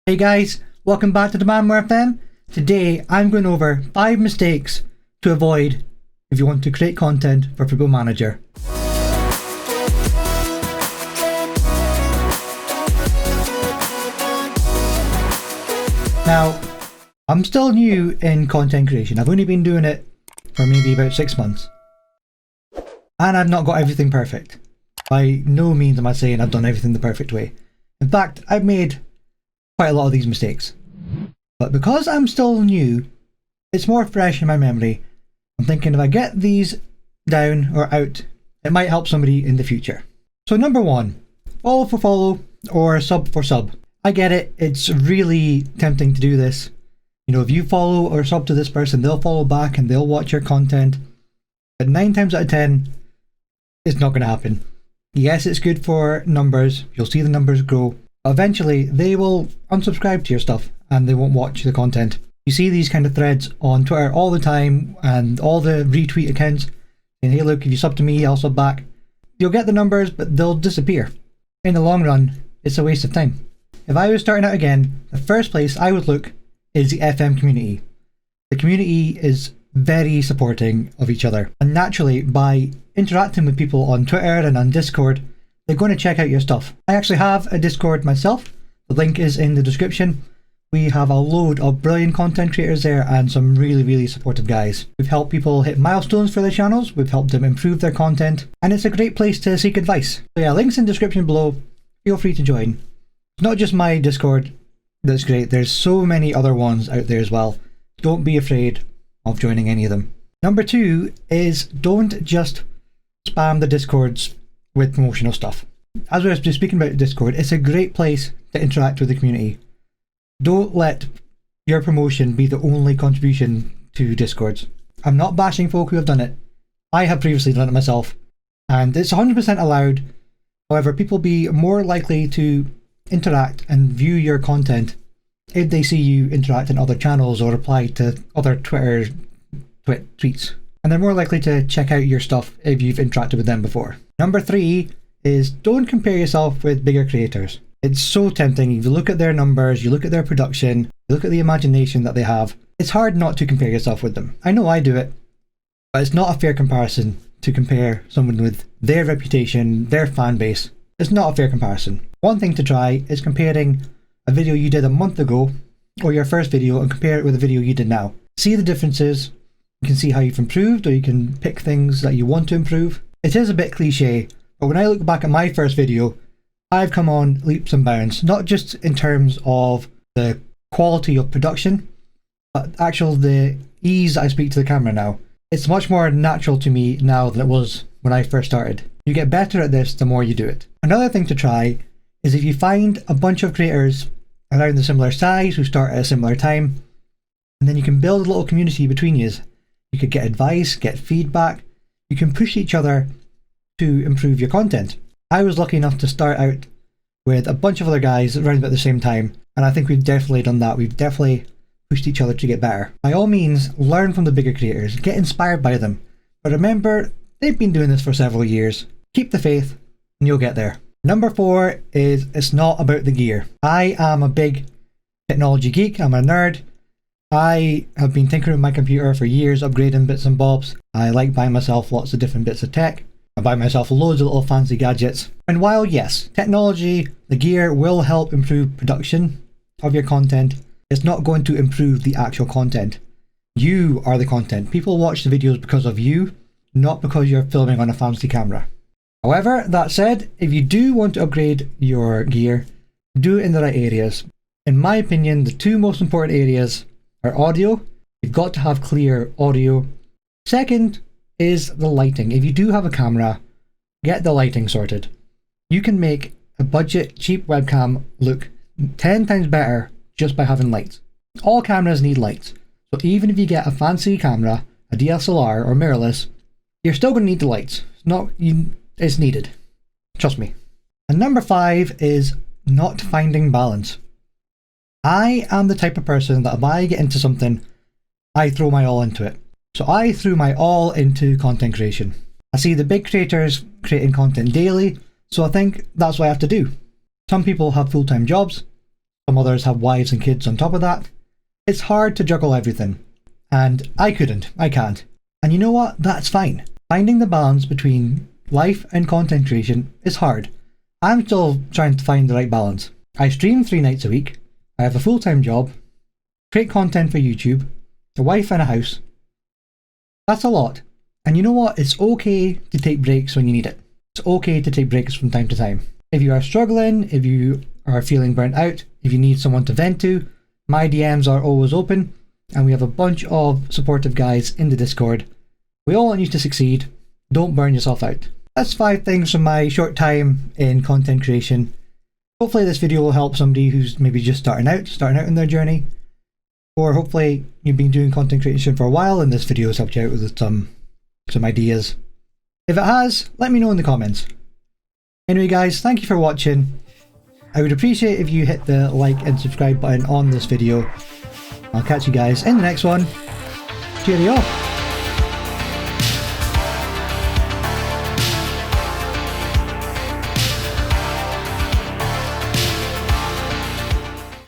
Hey guys, welcome back to the Man FM. Today I'm going over 5 mistakes to avoid if you want to create content for Football Manager. Now, I'm still new in content creation. I've only been doing it for maybe about 6 months. And I've not got everything perfect. By no means am I saying I've done everything the perfect way. In fact, I've made quite a lot of these mistakes. But because I'm still new, it's more fresh in my memory. I'm thinking if I get these down or out, it might help somebody in the future. So number 1, follow for follow or sub for sub. I get it, it's really tempting to do this. You know, if you follow or sub to this person, they'll follow back and they'll watch your content. But 9 times out of 10, it's not going to happen. Yes, it's good for numbers. You'll see the numbers grow. But eventually, they will unsubscribe to your stuff and they won't watch the content. You see these kind of threads on Twitter all the time and all the retweet accounts saying, hey look, if you sub to me, I'll sub back. You'll get the numbers, but they'll disappear. In the long run, it's a waste of time. If I was starting out again, the first place I would look is the FM community. The community is very supporting of each other. And naturally, by interacting with people on Twitter and on Discord, they're going to check out your stuff. I actually have a Discord myself. The link is in the description. We have a load of brilliant content creators there and some really supportive guys. We've helped people hit milestones for their channels. We've helped them improve their content. And it's a great place to seek advice. So yeah, links in the description below. Feel free to join. It's not just my Discord that's great. There's so many other ones out there as well. Don't be afraid of joining any of them. Number 2 is don't just spam the Discords with promotional stuff. As we were just speaking about Discord, it's a great place to interact with the community. Don't let your promotion be the only contribution to Discords. I'm not bashing folk who have done it. I have previously done it myself, and it's 100% allowed. However, people be more likely to interact and view your content if they see you interact in other channels or reply to other Twitter tweets. And they're more likely to check out your stuff if you've interacted with them before. Number 3 is don't compare yourself with bigger creators. It's so tempting. If you look at their numbers, you look at their production, you look at the imagination that they have, it's hard not to compare yourself with them. I know I do it, but it's not a fair comparison to compare someone with their reputation, their fan base. It's not a fair comparison. One thing to try is comparing a video you did a month ago or your first video and compare it with a video you did now. See the differences. You can see how you've improved, or you can pick things that you want to improve. It is a bit cliche, but when I look back at my first video, I've come on leaps and bounds, not just in terms of the quality of production, but the ease I speak to the camera now. It's much more natural to me now than it was when I first started. You get better at this the more you do it. Another thing to try is if you find a bunch of creators around the similar size who start at a similar time, and then you can build a little community between you. You could get advice, get feedback. You can push each other to improve your content. I was lucky enough to start out with a bunch of other guys around about the same time, and I think we've definitely done that. We've definitely pushed each other to get better. By all means, learn from the bigger creators, get inspired by them. But remember, they've been doing this for several years. Keep the faith, and you'll get there. Number 4 is it's not about the gear. I am a big technology geek. I'm a nerd. I have been tinkering with my computer for years, upgrading bits and bobs. I like buying myself lots of different bits of tech. I buy myself loads of little fancy gadgets. And while yes, technology, the gear will help improve production of your content, it's not going to improve the actual content. You are the content. People watch the videos because of you, not because you're filming on a fancy camera. However, that said, if you do want to upgrade your gear, do it in the right areas. In my opinion, the 2 most important areas are audio. You've got to have clear audio. Second is the lighting. If you do have a camera, get the lighting sorted. You can make a budget, cheap webcam look 10 times better just by having lights. All cameras need lights. So even if you get a fancy camera, a DSLR or mirrorless, you're still going to need the lights. It's needed. Trust me. And number 5 is not finding balance. I am the type of person that if I get into something, I throw my all into it. So I threw my all into content creation. I see the big creators creating content daily, so I think that's what I have to do. Some people have full-time jobs, Some others have wives and kids on top of that. It's hard to juggle everything. And I can't. And you know what? That's fine. Finding the balance between life and content creation is hard. I'm still trying to find the right balance. I stream 3 nights a week. I have a full-time job. Create content for YouTube. A wife and a house. That's a lot. And you know what? It's okay to take breaks when you need it. It's okay to take breaks from time to time. If you are struggling, if you are feeling burnt out, if you need someone to vent to, my DMs are always open, and we have a bunch of supportive guys in the Discord. We all want you to succeed. Don't burn yourself out. That's 5 things from my short time in content creation. Hopefully this video will help somebody who's maybe just starting out in their journey. Or hopefully you've been doing content creation for a while and this video has helped you out with some ideas. If it has, let me know in the comments. Anyway guys, thank you for watching. I would appreciate if you hit the like and subscribe button on this video. I'll catch you guys in the next one. Cheerio!